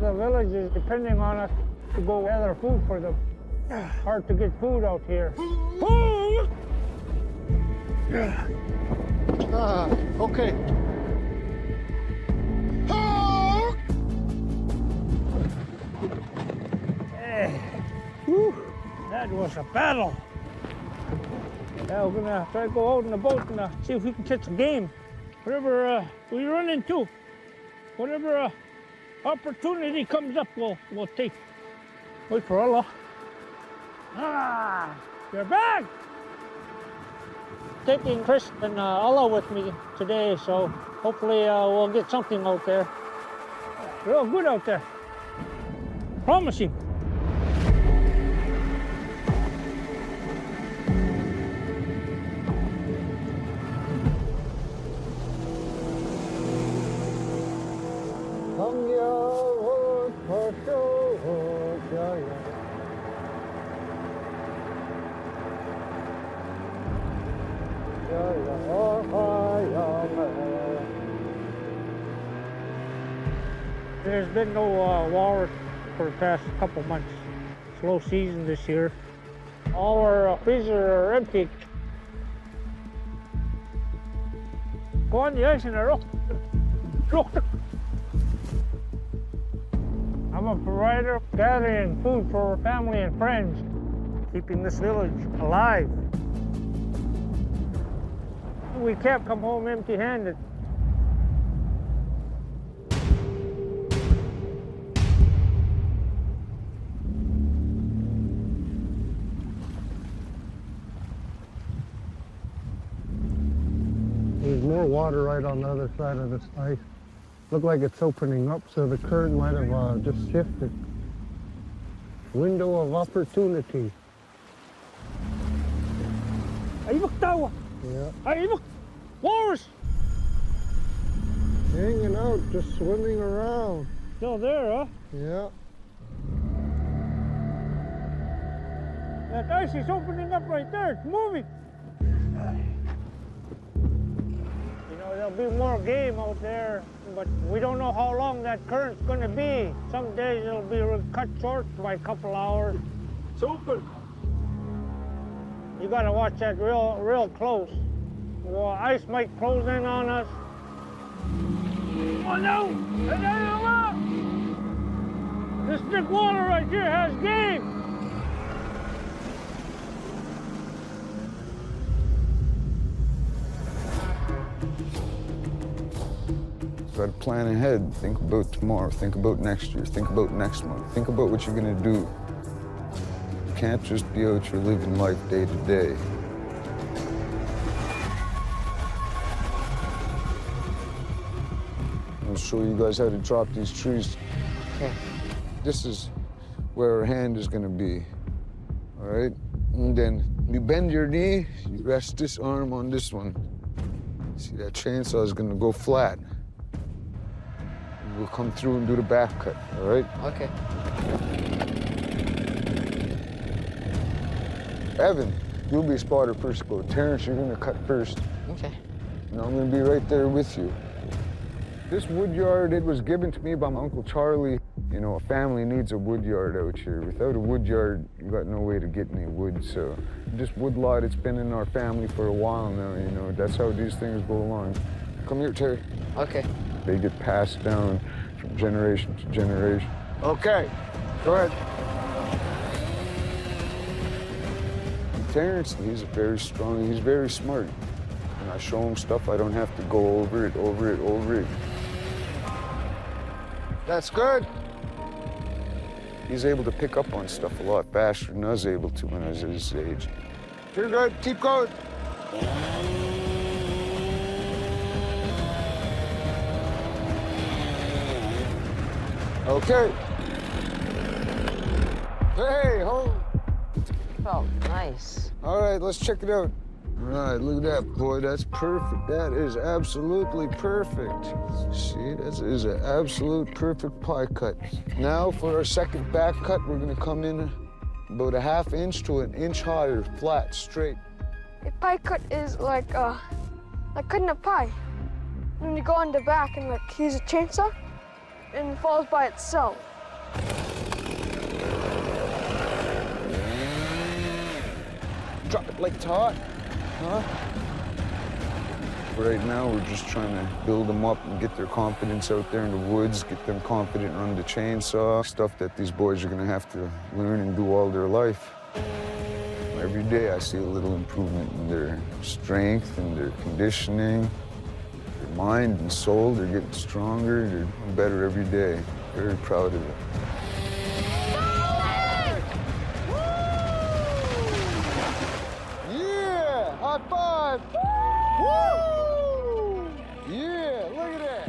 The village is depending on us to go gather food for them. Hard to get food out here. Okay. Hey, whew, that was a battle. Yeah, we're gonna try to go out in the boat and see if we can catch a game. Whatever we run into, whatever opportunity comes up, we'll take. Wait for Allah. Ah, you're back! Taking Chris and Allah with me today, so hopefully we'll get something out there. Real good out there. Promising. There's been no walrus for the past couple months. Slow season this year. All our freezers are empty. Go on the ice and look. I'm a provider, gathering food for family and friends, keeping this village alive. We can't come home empty-handed. There's more water right on the other side of this ice. Look like it's opening up, so the current might have just shifted. Window of opportunity. Ay, look, tawa. Yeah. Ay, look, walrus. Hanging out, just swimming around. Still there, huh? Yeah. That ice is opening up right there. It's moving. You know, there'll be more game out there, but we don't know how long that current's going to be. Some days it'll be cut short by a couple hours. It's open. You got to watch that real close. Well, ice might close in on us. Oh no! This big water right here has game. Got to plan ahead. Think about tomorrow. Think about next year. Think about next month. Think about what you're going to do. You can't just be out here living life day to day. I'll show you guys how to drop these trees. Okay. This is where our hand is going to be. All right? And then you bend your knee, you rest this arm on this one. See, that chainsaw is going to go flat. We'll come through and do the back cut, all right? Okay. Evan, you'll be spotter first go. Terrence, you're gonna cut first. Okay. And I'm gonna be right there with you. This wood yard, it was given to me by my Uncle Charlie. You know, a family needs a wood yard out here. Without a wood yard, you got no way to get any wood, so. This wood lot, it's been in our family for a while now, you know. That's how these things go along. Come here, Terry. Okay. They get passed down from generation to generation. Okay, go ahead. Terrence, he's very strong, he's very smart. When I show him stuff, I don't have to go over it. That's good. He's able to pick up on stuff a lot faster than I was able to when I was at his age. You're good, keep going. Okay. Hey, hold. Oh, nice. All right, let's check it out. All right, look at that, boy. That's perfect. That is absolutely perfect. See, that is an absolute perfect pie cut. Now for our second back cut, we're gonna come in about a ½ inch to an inch higher, flat, straight. A pie cut is like cutting a pie. When you go on the back and like use a chainsaw, and it falls by itself. Drop it like it's hot, huh? Right now, we're just trying to build them up and get their confidence out there in the woods, get them confident on the chainsaw, stuff that these boys are gonna have to learn and do all their life. Every day I see a little improvement in their strength and their conditioning, their mind and soul. They're getting stronger, they're doing better every day. Very proud of it. Yeah, high five! Woo! Yeah, look at that.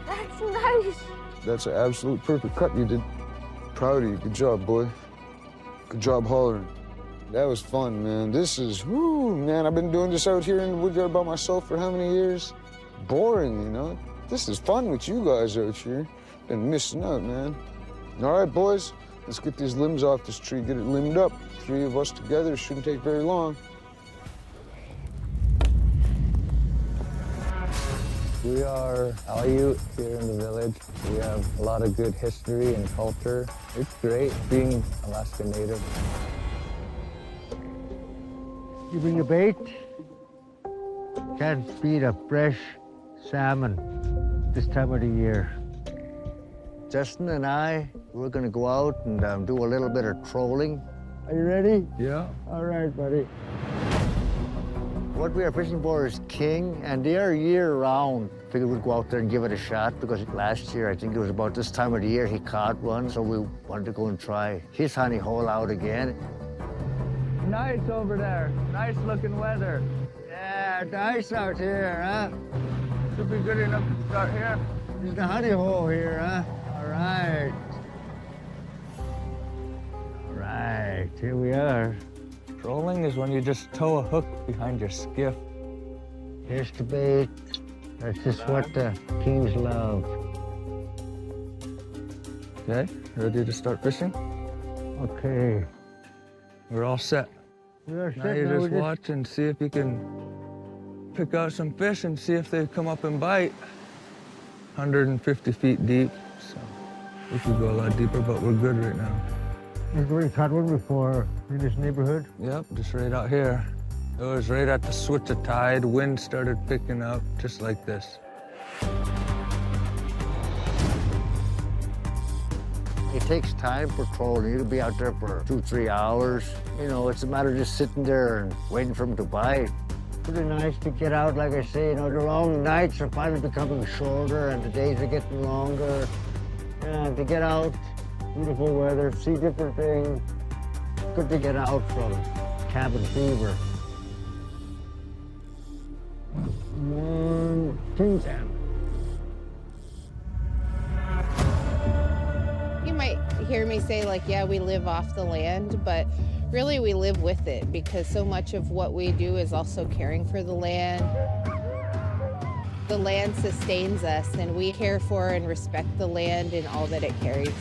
That's nice. That's an absolute perfect cut you did. Proud of you. Good job, boy. Good job hollering. That was fun, man. This is, whoo, man, I've been doing this out here in the woodyard by myself for how many years? Boring, you know? This is fun with you guys out here. Been missing out, man. All right, boys, let's get these limbs off this tree, get it limbed up. 3 of us together shouldn't take very long. We are Aleut here in the village. We have a lot of good history and culture. It's great being Alaska Native. You bring a bait, can't beat a fresh salmon this time of the year. Justin and I, we're gonna go out and do a little bit of trolling. Are you ready? Yeah. All right, buddy. What we are fishing for is king, and they are year-round. Figured we'd go out there and give it a shot, because last year, I think it was about this time of the year, he caught one, so we wanted to go and try his honey hole out again. Nice over there. Nice looking weather. Yeah, nice out here, huh? Should be good enough to start here. There's the honey hole here, huh? All right. All right, here we are. Trolling is when you just tow a hook behind your skiff. Here's the bait. That's just what the kings love. Okay, ready to start fishing? Okay. We're all set. We are Now set. you Now just watch and see if you can pick out some fish and see if they come up and bite. 150 feet deep, so we could go a lot deeper, but we're good right now. You've already caught one before in this neighborhood? Yep, just right out here. It was right at the switch of tide. Wind started picking up, just like this. It takes time for trolling. You can be out there for 2-3 hours. You know, it's a matter of just sitting there and waiting for them to bite. Pretty nice to get out, like I say, you know, the long nights are finally becoming shorter and the days are getting longer. Yeah, to get out, beautiful weather, see different things. Good to get out from cabin fever. One, king salmon. You might hear me say, like, yeah, we live off the land, but really we live with it, because so much of what we do is also caring for the land. The land sustains us, and we care for and respect the land and all that it carries.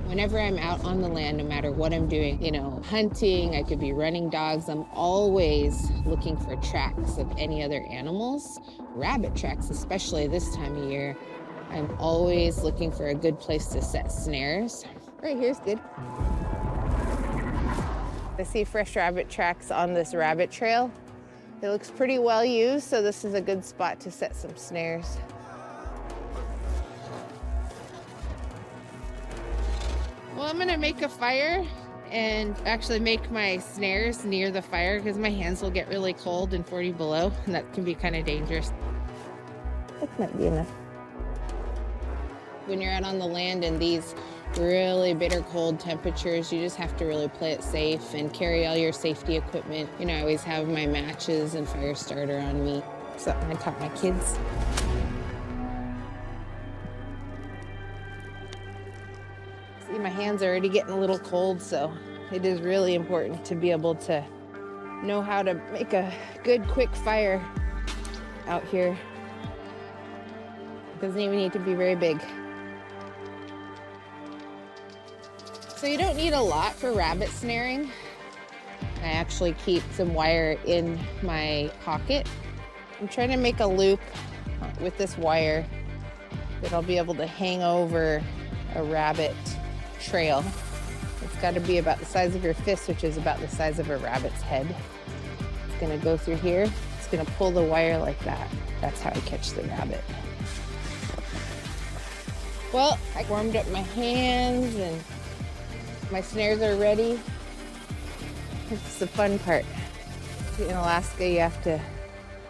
Whenever I'm out on the land, no matter what I'm doing, you know, hunting, I could be running dogs, I'm always looking for tracks of any other animals. Rabbit tracks, especially this time of year. I'm always looking for a good place to set snares. Right here's good. I see fresh rabbit tracks on this rabbit trail. It looks pretty well used, so this is a good spot to set some snares. Well, I'm gonna make a fire and actually make my snares near the fire, because my hands will get really cold in 40 below, and that can be kind of dangerous. That might be enough. When you're out on the land in these really bitter cold temperatures, you just have to really play it safe and carry all your safety equipment. You know, I always have my matches and fire starter on me. Something I taught my kids. See, my hands are already getting a little cold, so it is really important to be able to know how to make a good, quick fire out here. Doesn't even need to be very big. So you don't need a lot for rabbit snaring. I actually keep some wire in my pocket. I'm trying to make a loop with this wire that I'll be able to hang over a rabbit trail. It's got to be about the size of your fist, which is about the size of a rabbit's head. It's gonna go through here. It's gonna pull the wire like that. That's how I catch the rabbit. Well, I warmed up my hands and my snares are ready. It's the fun part. In Alaska, you have to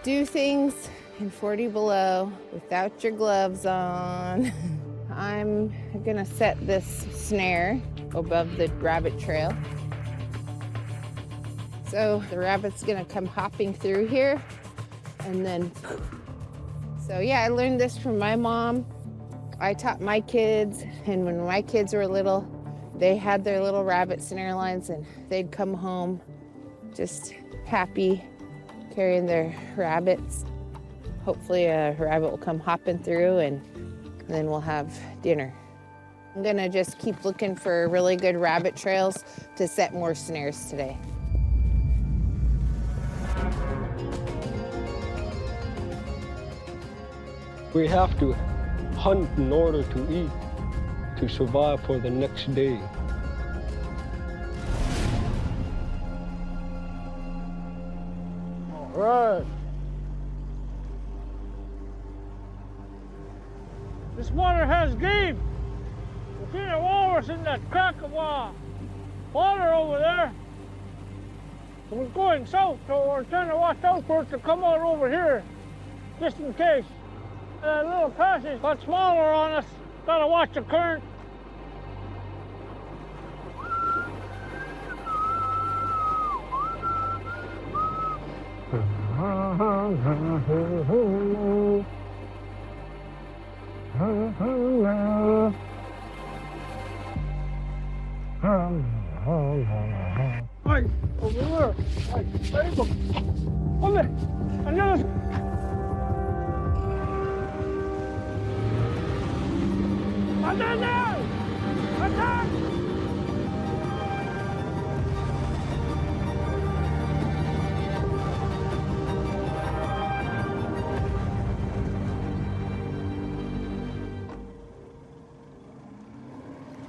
do things in 40 below without your gloves on. I'm gonna set this snare above the rabbit trail. So the rabbit's gonna come hopping through here and then, so yeah, I learned this from my mom. I taught my kids, and when my kids were little, they had their little rabbit snare lines and they'd come home just happy carrying their rabbits. Hopefully a rabbit will come hopping through and then we'll have dinner. I'm gonna just keep looking for really good rabbit trails to set more snares today. We have to hunt in order to eat, to survive for the next day. All right. This water has game. We see a walrus in that crack of water over there. It was going south, so we're trying to watch out for it to come out over here, just in case. That little passage got smaller on us. Gotta watch the current. Hey, over there. Hey, ready? Come here. Another. Attack! Attack!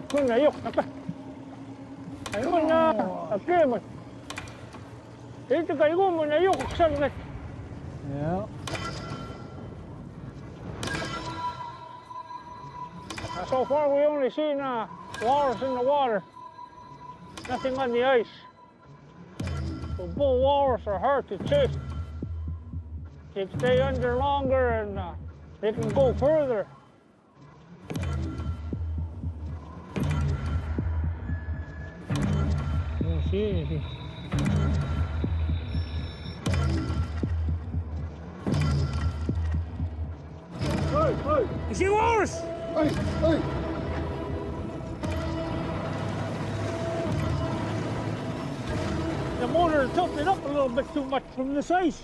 Kun ayok, apa? Ayun na, okay mo. Dito kayo mo na ayok saglit. Yeah. So far, we only seen walrus in the water, nothing on the ice. So bull walrus are hard to chase. They stay under longer and they can go further. Don't see anything. Hey, hey! You see walrus? Hey, hey! The motor tilted up a little bit too much from this ice.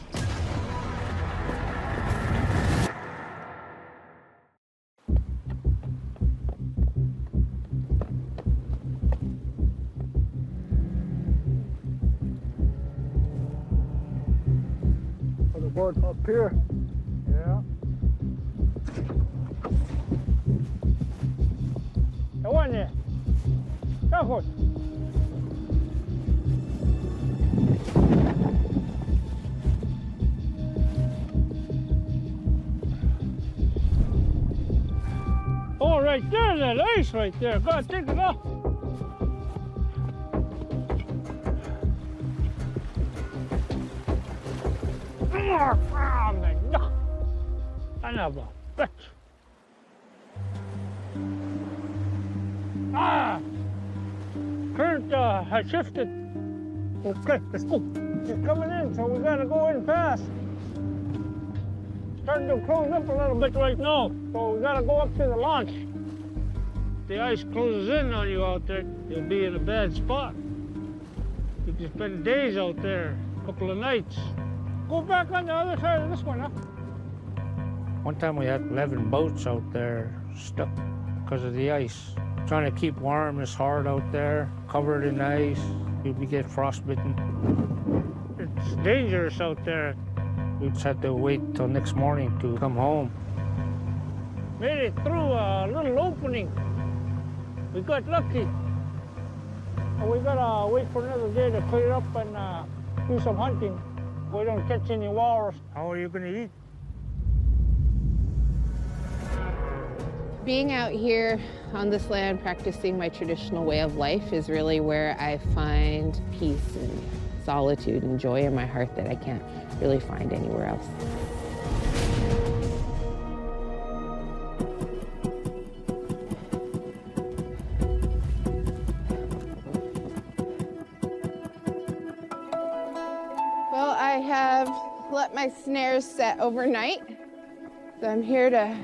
Put the board up here. Yeah. The one there. Go. Oh, right there, that ice right there. Go on, take it off. Son of a bitch. Current has shifted. Okay, let's go. It's coming in, so we gotta go in fast. Starting to close up a little bit right now, so we gotta go up to the launch. If the ice closes in on you out there, you'll be in a bad spot. You can spend days out there, a couple of nights. Go back on the other side of this one, huh? One time we had 11 boats out there stuck because of the ice. Trying to keep warm is hard out there, covered in ice. We get frostbitten. It's dangerous out there. We just had to wait till next morning to come home. Made it through a little opening. We got lucky. We gotta wait for another day to clear up and do some hunting. We don't catch any walrus. How are you gonna eat? Being out here on this land, practicing my traditional way of life is really where I find peace and solitude and joy in my heart that I can't really find anywhere else. Well, I have let my snares set overnight, so I'm here to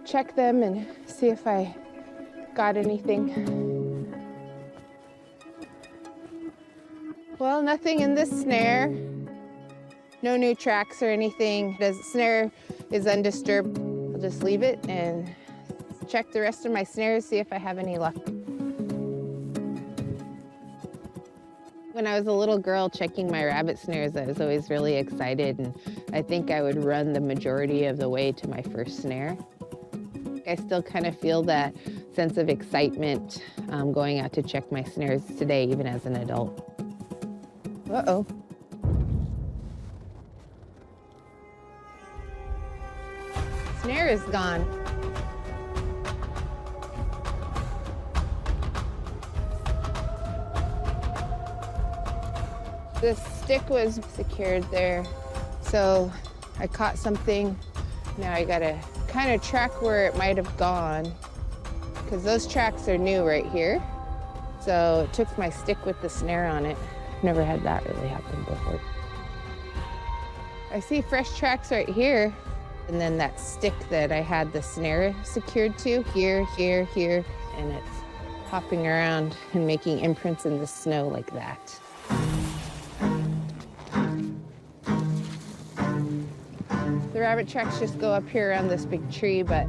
check them and see if I got anything. Well, nothing in this snare. No new tracks or anything. The snare is undisturbed. I'll just leave it and check the rest of my snares, see if I have any luck. When I was a little girl checking my rabbit snares, I was always really excited, and I think I would run the majority of the way to my first snare. I still kind of feel that sense of excitement going out to check my snares today, even as an adult. Uh-oh. Snare is gone. The stick was secured there, so I caught something. Now I gotta kind of track where it might have gone, because those tracks are new right here. So it took my stick with the snare on it. Never had that really happen before. I see fresh tracks right here, and then that stick that I had the snare secured to, here, here, here, and it's hopping around and making imprints in the snow like that. The rabbit tracks just go up here around this big tree, but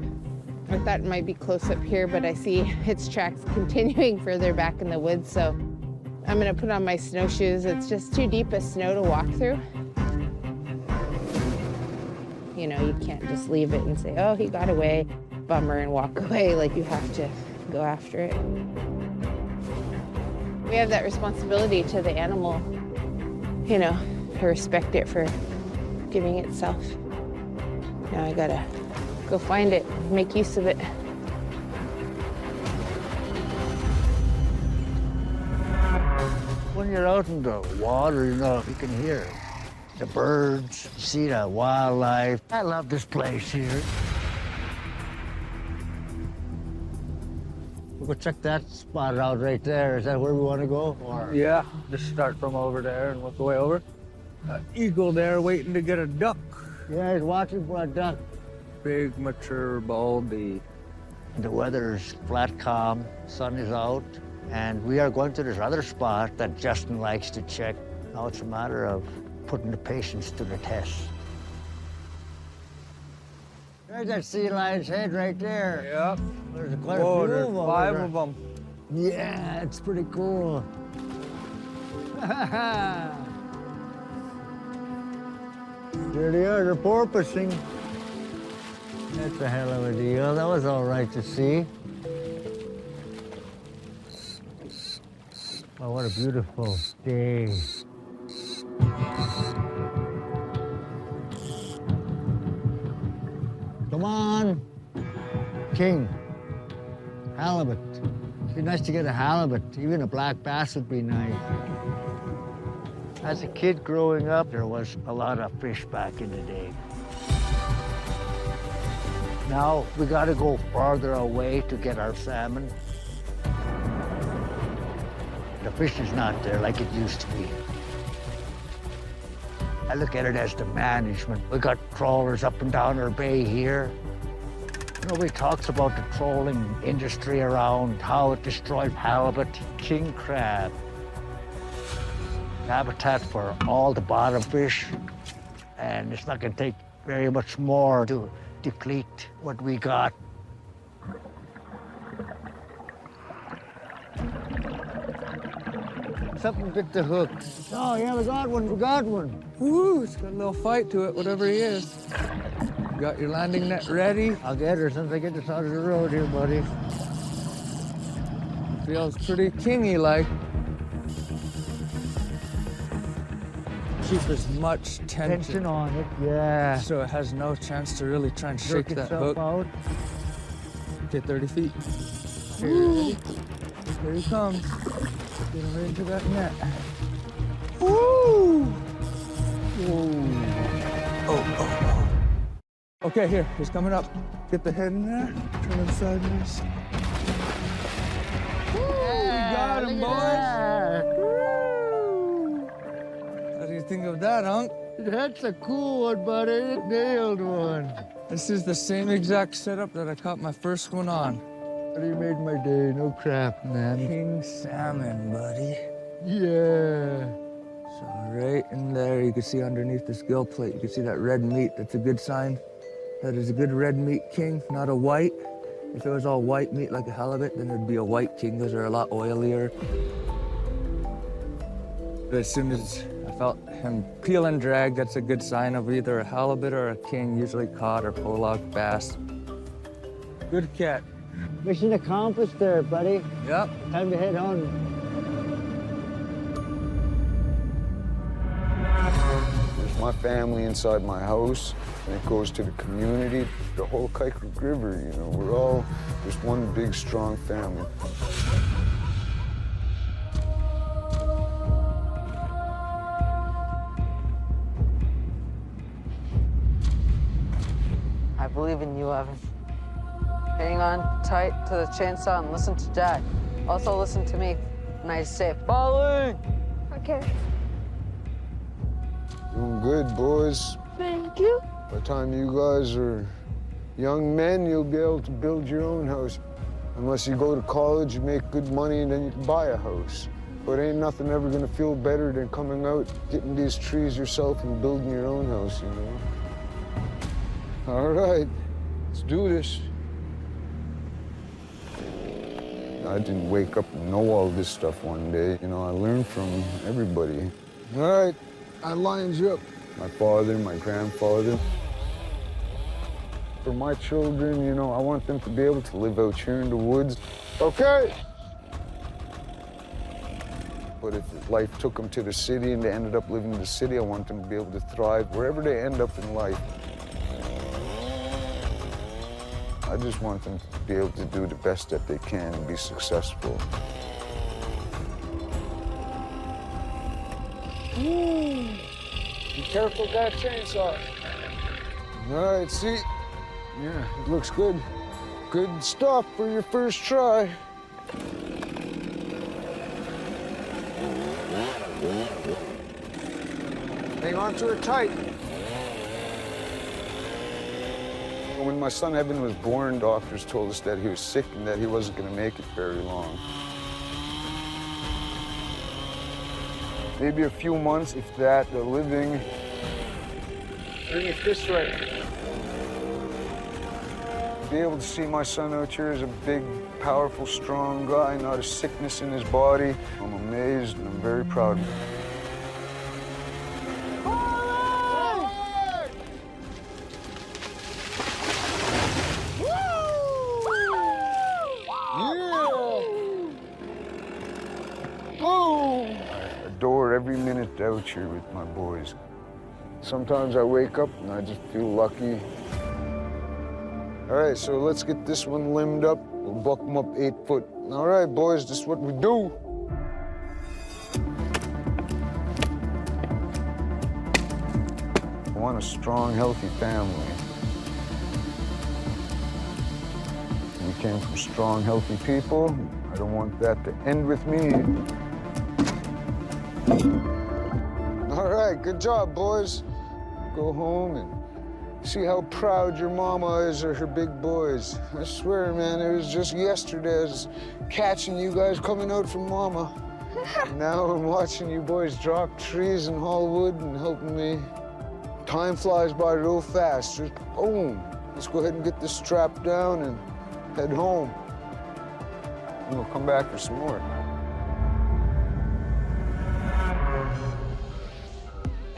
I thought it might be close up here, but I see its tracks continuing further back in the woods, so I'm gonna put on my snowshoes. It's just too deep a snow to walk through. You know, you can't just leave it and say, oh, he got away, bummer, and walk away. Like, you have to go after it. We have that responsibility to the animal, you know, to respect it for giving itself. Now I gotta go find it, make use of it. When you're out in the water, you know, you can hear the birds, see the wildlife. I love this place here. We'll go check that spot out right there. Is that where we want to go? Or? Yeah, just start from over there and work the way over. Eagle there waiting to get a duck. Yeah, he's watching for a duck. Big, mature, baldy. The weather's flat calm, sun is out, and we are going to this other spot that Justin likes to check. Now it's a matter of putting the patience to the test. There's that sea lion's head right there. Yep. There's quite a few there's of them. 5 of them. Yeah, it's pretty cool. There they are, they're porpoising. That's a hell of a deal. That was all right to see. Oh, what a beautiful day. Come on. King. Halibut. It'd be nice to get a halibut. Even a black bass would be nice. As a kid growing up, there was a lot of fish back in the day. Now we gotta go farther away to get our salmon. The fish is not there like it used to be. I look at it as the management. We got trawlers up and down our bay here. Nobody talks about the trawling industry around, how it destroyed halibut, king crab. Habitat for all the bottom fish, and it's not gonna take very much more to deplete what we got. Something bit the hook. Oh, yeah, we got one, we got one. Woo, it's got a little fight to it, whatever he is. You got your landing net ready? I'll get her since I get this out of the road here, buddy. Feels pretty kingy-like. Keep as much tension on it, yeah. so it has no chance to really try and shake Jerk that itself hook. out. Okay, 30 feet. Here he comes. Get him right into that net. Woo! Whoa. Oh. Okay, here, he's coming up. Get the head in there, turn him sideways. Yeah, We got him, boys. What do you think of that, Unc? That's a cool one, buddy. It nailed one. This is the same exact setup that I caught my first one on. Buddy made my day. No crap, man. King salmon, buddy. Yeah. So right in there, you can see underneath the gill plate, you can see that red meat. That's a good sign. That is a good red meat king, not a white. If it was all white meat like a halibut, then it'd be a white king. Those are a lot oilier. But as soon as I felt him peel and drag, that's a good sign of either a halibut or a king, usually cod or pollock bass. Good catch. Mission accomplished there, buddy. Yep. Time to head home. There's my family inside my house, and it goes to the community, the whole Kaikuk River, you know. We're all just one big, strong family. I believe in you, Evan. Hang on tight to the chainsaw and listen to Dad. Also listen to me when I say falling. Okay. Doing good, boys. Thank you. By the time you guys are young men, you'll be able to build your own house. Unless you go to college, you make good money, and then you can buy a house. But ain't nothing ever gonna feel better than coming out, getting these trees yourself and building your own house, you know? All right, let's do this. I didn't wake up and know all this stuff one day. You know, I learned from everybody. All right, I lines you up. My father, my grandfather. For my children, you know, I want them to be able to live out here in the woods. Okay. But if life took them to the city and they ended up living in the city, I want them to be able to thrive wherever they end up in life. I just want them to be able to do the best that they can and be successful. Be careful with that chainsaw. All right, see? Yeah, it looks good. Good stuff for your first try. Hang on to it tight. When my son Evan was born, doctors told us that he was sick and that he wasn't going to make it very long. Maybe a few months, if that, they're living. Bring it this way. Be able to see my son out here as a big, powerful, strong guy, not a sickness in his body. I'm amazed and I'm very proud of him. Every minute out here with my boys. Sometimes I wake up and I just feel lucky. All right, so let's get this one limbed up. We'll buck them up 8 foot. All right, boys, this is what we do. I want a strong, healthy family. We came from strong, healthy people. I don't want that to end with me. All right, good job, boys. Go home and see how proud your mama is of her big boys. I swear, man, it was just yesterday I was catching you guys coming out from mama. Now I'm watching you boys drop trees and haul wood and helping me. Time flies by real fast. Just boom. Let's go ahead and get this strap down and head home. And we'll come back for some more.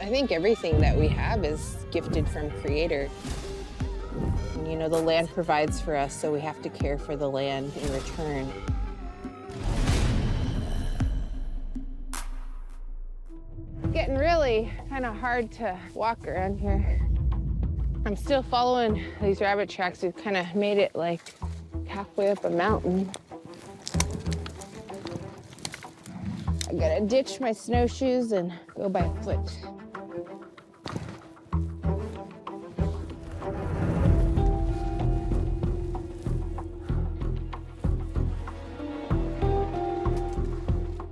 I think everything that we have is gifted from Creator. You know, the land provides for us, so we have to care for the land in return. Getting really kind of hard to walk around here. I'm still following these rabbit tracks. We've kind of made it like halfway up a mountain. I gotta ditch my snowshoes and go by foot.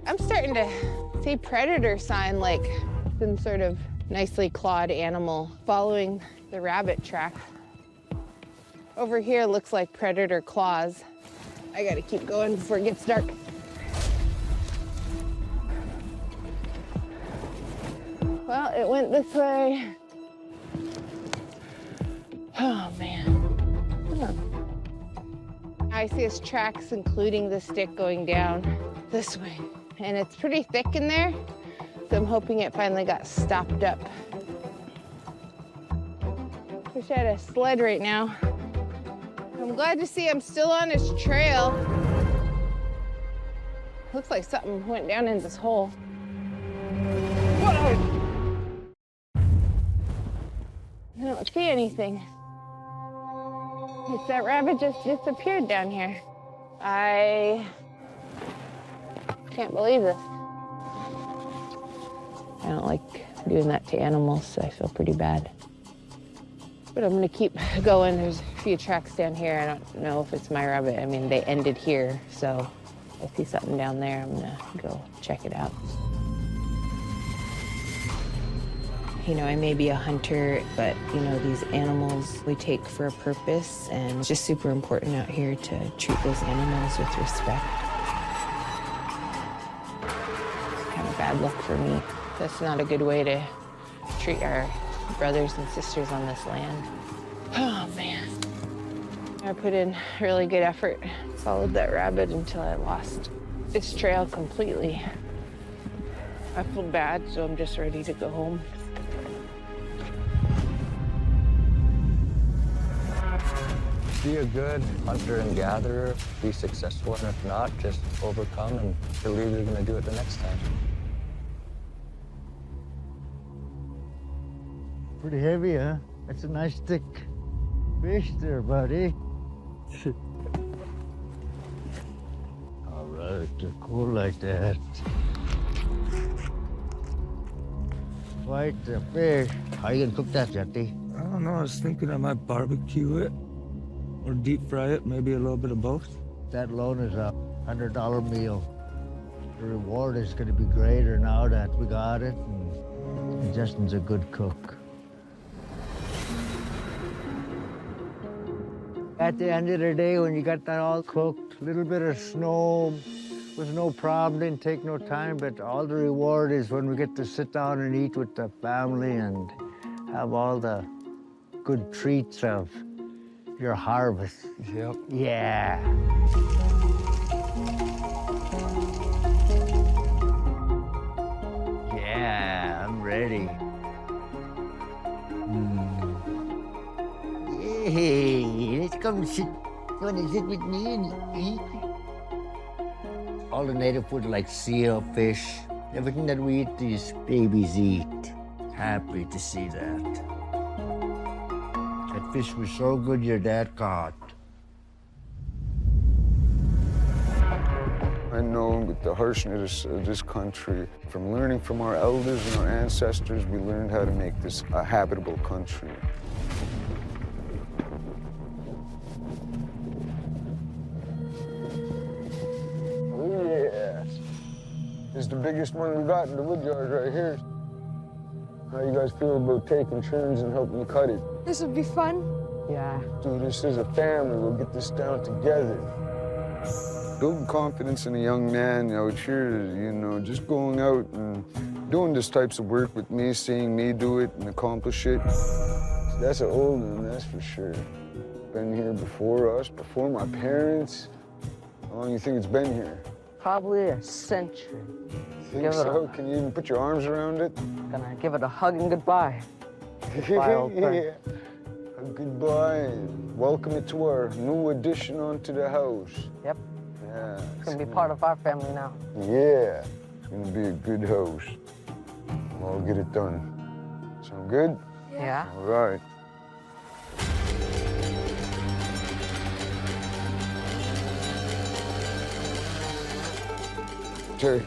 I'm starting to see predator sign, like some sort of nicely clawed animal following the rabbit track. Over here looks like predator claws. I gotta keep going before it gets dark. Well, it went this way. Oh, man. Huh. I see his tracks, including the stick going down this way. And it's pretty thick in there, so I'm hoping it finally got stopped up. Wish I had a sled right now. I'm glad to see I'm still on his trail. Looks like something went down in this hole. Whoa! I don't see anything. It's that rabbit just disappeared down here. I can't believe this. I don't like doing that to animals, so I feel pretty bad. But I'm gonna keep going. There's a few tracks down here. I don't know if it's my rabbit. I mean, they ended here, so if I see something down there, I'm gonna go check it out. You know, I may be a hunter, but you know, these animals we take for a purpose, and it's just super important out here to treat those animals with respect. It's kind of bad luck for me. That's not a good way to treat our brothers and sisters on this land. Oh, man. I put in really good effort. Followed that rabbit until I lost its trail completely. I feel bad, so I'm just ready to go home. Be a good hunter and gatherer, be successful, and if not, just overcome and believe you're gonna do it the next time. Pretty heavy, huh? That's a nice thick fish there, buddy. All right, they're cool like that. Quite a fish. How you gonna cook that, Jetty? I don't know, I was thinking I might barbecue it or deep fry it, maybe a little bit of both. That alone is a $100 meal. The reward is gonna be greater now that we got it, and Justin's a good cook. At the end of the day, when you got that all cooked, a little bit of snow was no problem, didn't take no time, but all the reward is when we get to sit down and eat with the family and have all the good treats of your harvest. Yep. Yeah. Yeah, I'm ready. Hey, let's come sit. You wanna sit with me and eat? All the native food like seal, fish, everything that we eat, these babies eat. Happy to see that. That fish was so good your dad caught. I know with the harshness of this country, from learning from our elders and our ancestors, we learned how to make this a habitable country. It's the biggest one we got in the woodyard right here. How you guys feel about taking turns and helping me cut it? This would be fun. Yeah. Dude, this is a family. We'll get this down together. Building confidence in a young man out here, you know, just going out and doing this types of work with me, seeing me do it and accomplish it. That's an old one, that's for sure. been here before us, before my parents. How long do you think it's been here? Probably a century. Think so? Can you even put your arms around it? Gonna give it a hug and goodbye. Goodbye, old friend. Yeah. Goodbye, and welcome it to our new addition onto the house. Yep. Yeah. It's gonna be part of our family now. Yeah, it's gonna be a good house. I'll get it done. Sound good? Yeah. All right. Terry,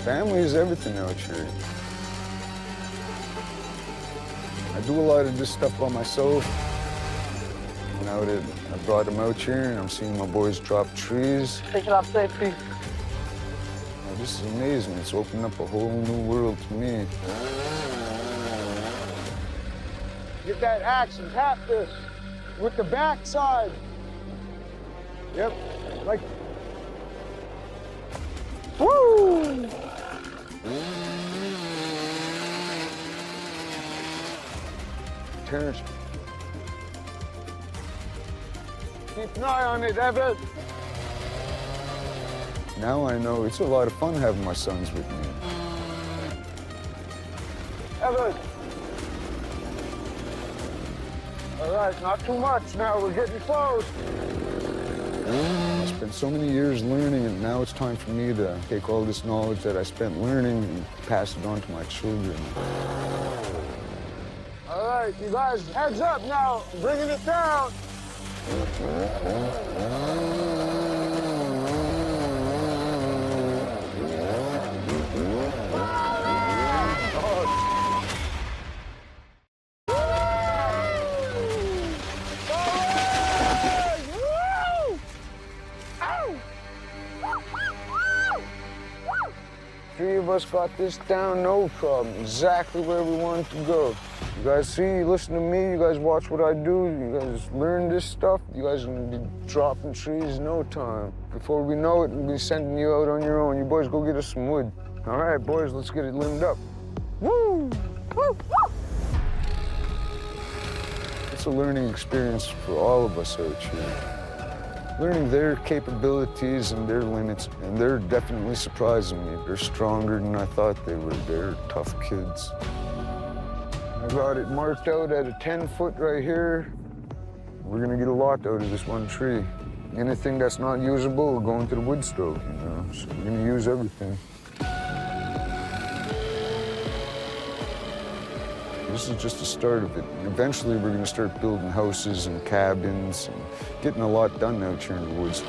family is everything out here. I do a lot of this stuff by myself. Now that I brought them out here and I'm seeing my boys drop trees. Take it off safety. Oh, this is amazing. It's opened up a whole new world to me. Get that axe and tap this with the backside. Yep, like. Woo! Terrence, Keep an eye on it, Evan. now I know it's a lot of fun having my sons with me. Evan. All right, not too much now. We're getting close. I spent so many years learning, and now it's time for me to take all this knowledge that I spent learning and pass it on to my children. All right, you guys, heads up now. I'm bringing it down. Three of us got this down, no problem. Exactly where we want to go. You guys see, listen to me, you guys watch what I do, you guys learn this stuff, you guys are gonna be dropping trees in no time. Before we know it, we'll be sending you out on your own. You boys go get us some wood. All right, boys, let's get it limbed up. Woo! Woo! Woo! It's a learning experience for all of us out here. Learning their capabilities and their limits, and they're definitely surprising me. They're stronger than I thought they were. They're tough kids. I got it marked out at a 10-foot right here. We're gonna get a lot out of this one tree. Anything that's not usable will go into the wood stove, you know? So we're gonna use everything. This is just the start of it. Eventually, we're gonna start building houses and cabins and getting a lot done out here in the woods.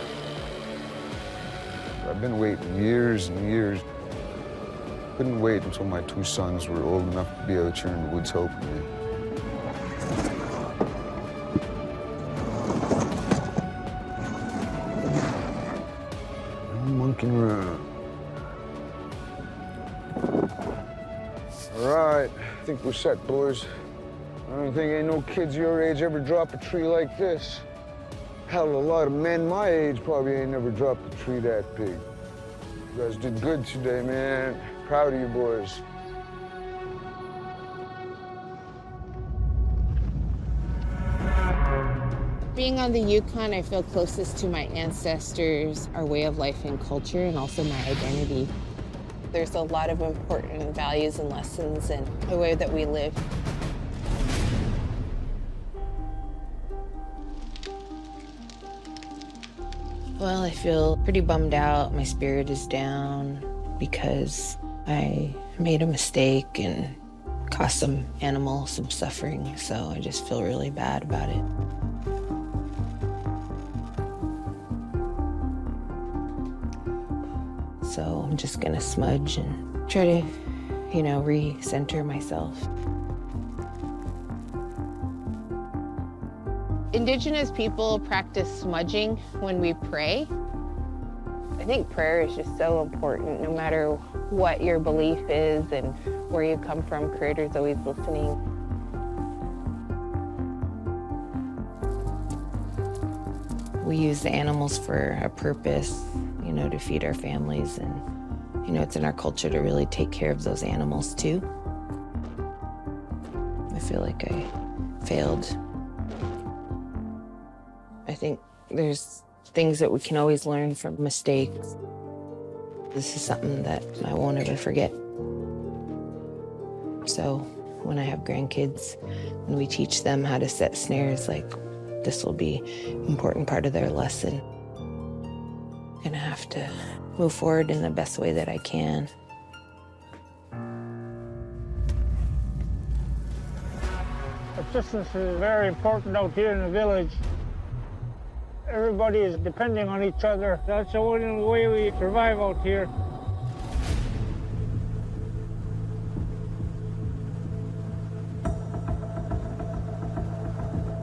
I've been waiting years and years. Couldn't wait until my two sons were old enough to be out here in the woods helping me. I'm monkeying around. All right, I think we're set, boys. I don't think ain't no kids your age ever drop a tree like this. Hell, a lot of men my age probably ain't never dropped a tree that big. You guys did good today, man. Proud of you boys. Being on the Yukon, I feel closest to my ancestors, our way of life and culture, and also my identity. There's a lot of important values and lessons in the way that we live. Well, I feel pretty bummed out. My spirit is down because I made a mistake and caused some animals some suffering, so I just feel really bad about it. So I'm just gonna smudge and try to, re-center myself. Indigenous people practice smudging when we pray. I think prayer is just so important, no matter what your belief is and where you come from. Creator's always listening. We use the animals for a purpose, to feed our families, and it's in our culture to really take care of those animals too. I feel like I failed I think there's things that we can always learn from mistakes. This is something that I won't ever forget. So when I have grandkids and we teach them how to set snares, like this will be an important part of their lesson. I'm gonna have to move forward in the best way that I can. Subsistence is very important out here in the village. Everybody is depending on each other. That's the only way we survive out here.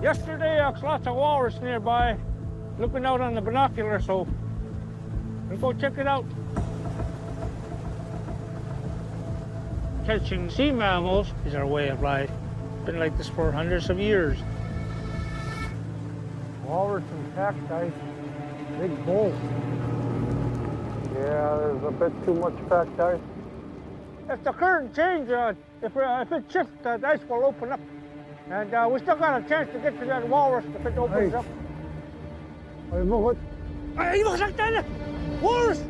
Yesterday, I saw lots of walrus nearby, looking out on the binocular, so we'll go check it out. Catching sea mammals is our way of life. Been like this for hundreds of years. Walrus and cacti, big bulls. Yeah, there's a bit too much cacti. If the current change, if it shifts, the ice will open up. And we still got a chance to get to that walrus if it opens up. Ay, bakit? Ay, makasaktan na! Walrus!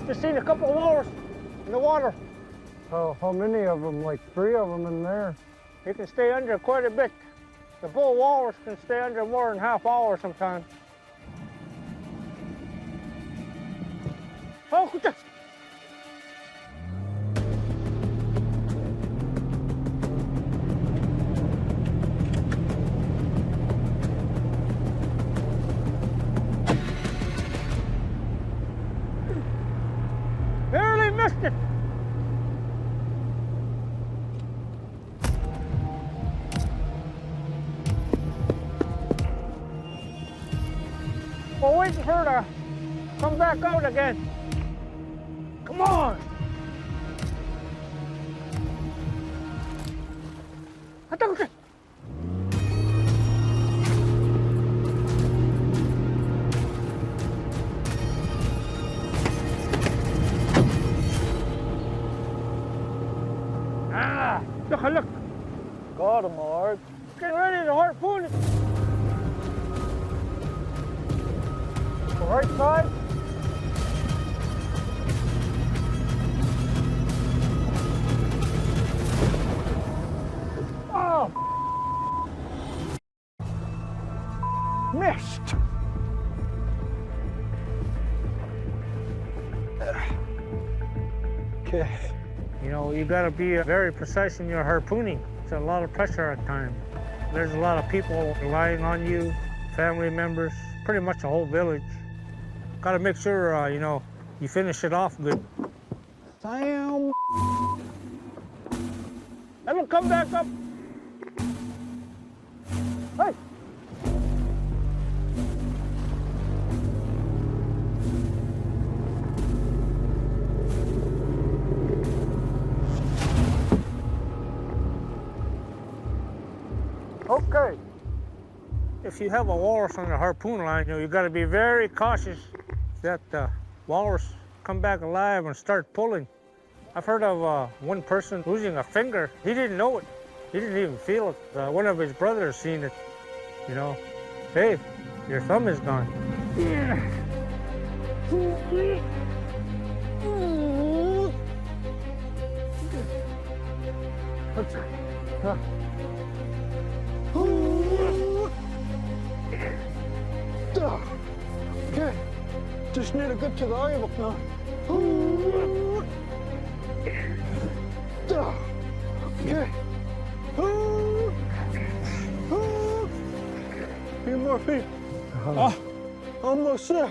Just seen a couple of walrus in the water. Oh, how many of them? Like 3 of them in there? He can stay under quite a bit. The bull walrus can stay under more than half hour sometimes. Oh, kucha! Barely missed it. We're waiting for her to come back out again. Come on! Ah! Look! Got him, Art. Get ready to harpoon it. The right side. Oh! Missed! Okay. You know, you gotta be very precise in your harpooning. It's a lot of pressure at times. There's a lot of people relying on you, family members, pretty much the whole village. Gotta make sure, you know, you finish it off good. Sam! It'll come back up. Hey! Okay. If you have a walrus on the harpoon line, you got to be very cautious that the walrus come back alive and start pulling. I've heard of one person losing a finger. He didn't know it. He didn't even feel it. One of his brothers seen it. You know, hey, your thumb is gone. Okay, just need to get to the eye book now. Okay. Few more feet. Almost there.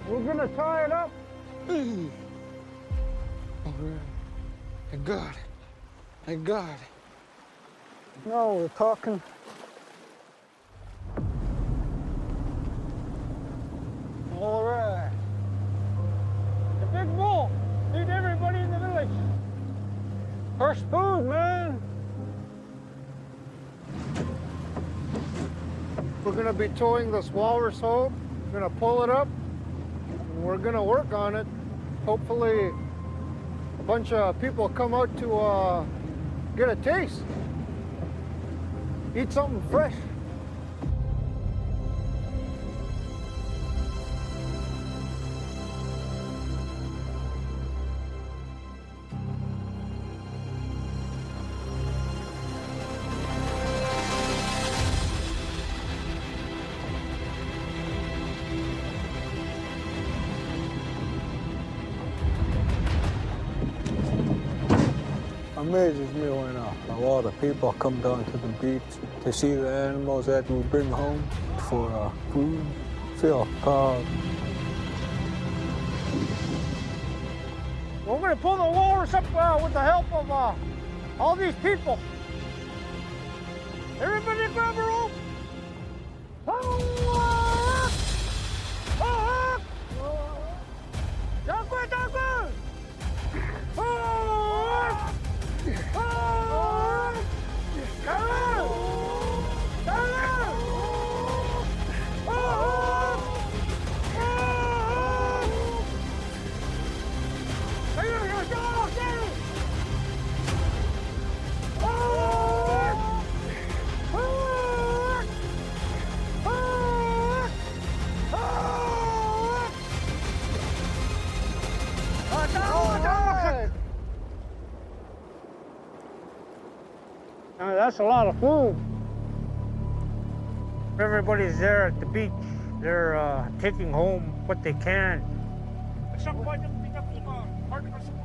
We're gonna tie it up. I got it. I got it. No, we're talking. fresh food, man. We're gonna be towing this walrus home. We're gonna pull it up, and we're gonna work on it. Hopefully, a bunch of people come out to get a taste. Eat something fresh. Amazes me when a lot of people come down to the beach to see the animals that we bring home for food. Feel proud. We're gonna pull the walrus up with the help of all these people. Everybody grab a rope. That's a lot of food. Everybody's there at the beach. They're taking home what they can.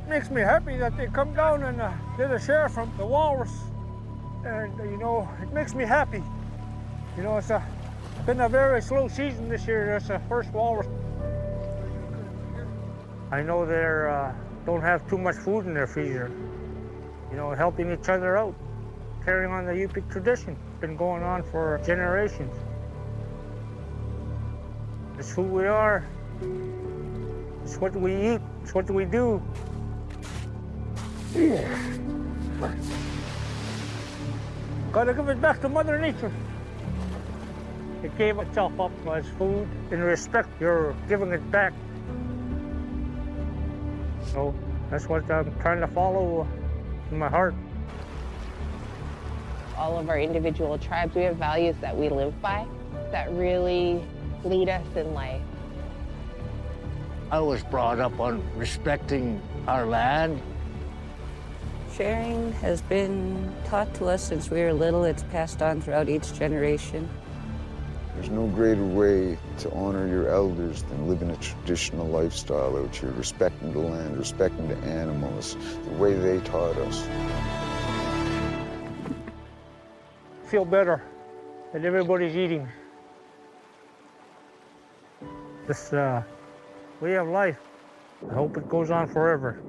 Makes me happy that they come down and get a share from the walrus. And, you know, it makes me happy. You know, it's been a very slow season this year. That's the first walrus. I know they don't have too much food in their freezer. You know, helping each other out. Carrying on the Yupik tradition. Been going on for generations. It's who we are. It's what we eat. It's what we do. Gotta give it back to Mother Nature. It gave itself up as food. In respect, you're giving it back. So that's what I'm trying to follow in my heart. All of our individual tribes, we have values that we live by that really lead us in life. I was brought up on respecting our land. Sharing has been taught to us since we were little. It's passed on throughout each generation. There's no greater way to honor your elders than living a traditional lifestyle out here, respecting the land, respecting the animals, the way they taught us. Feel better that everybody's eating. This way of life, I hope it goes on forever.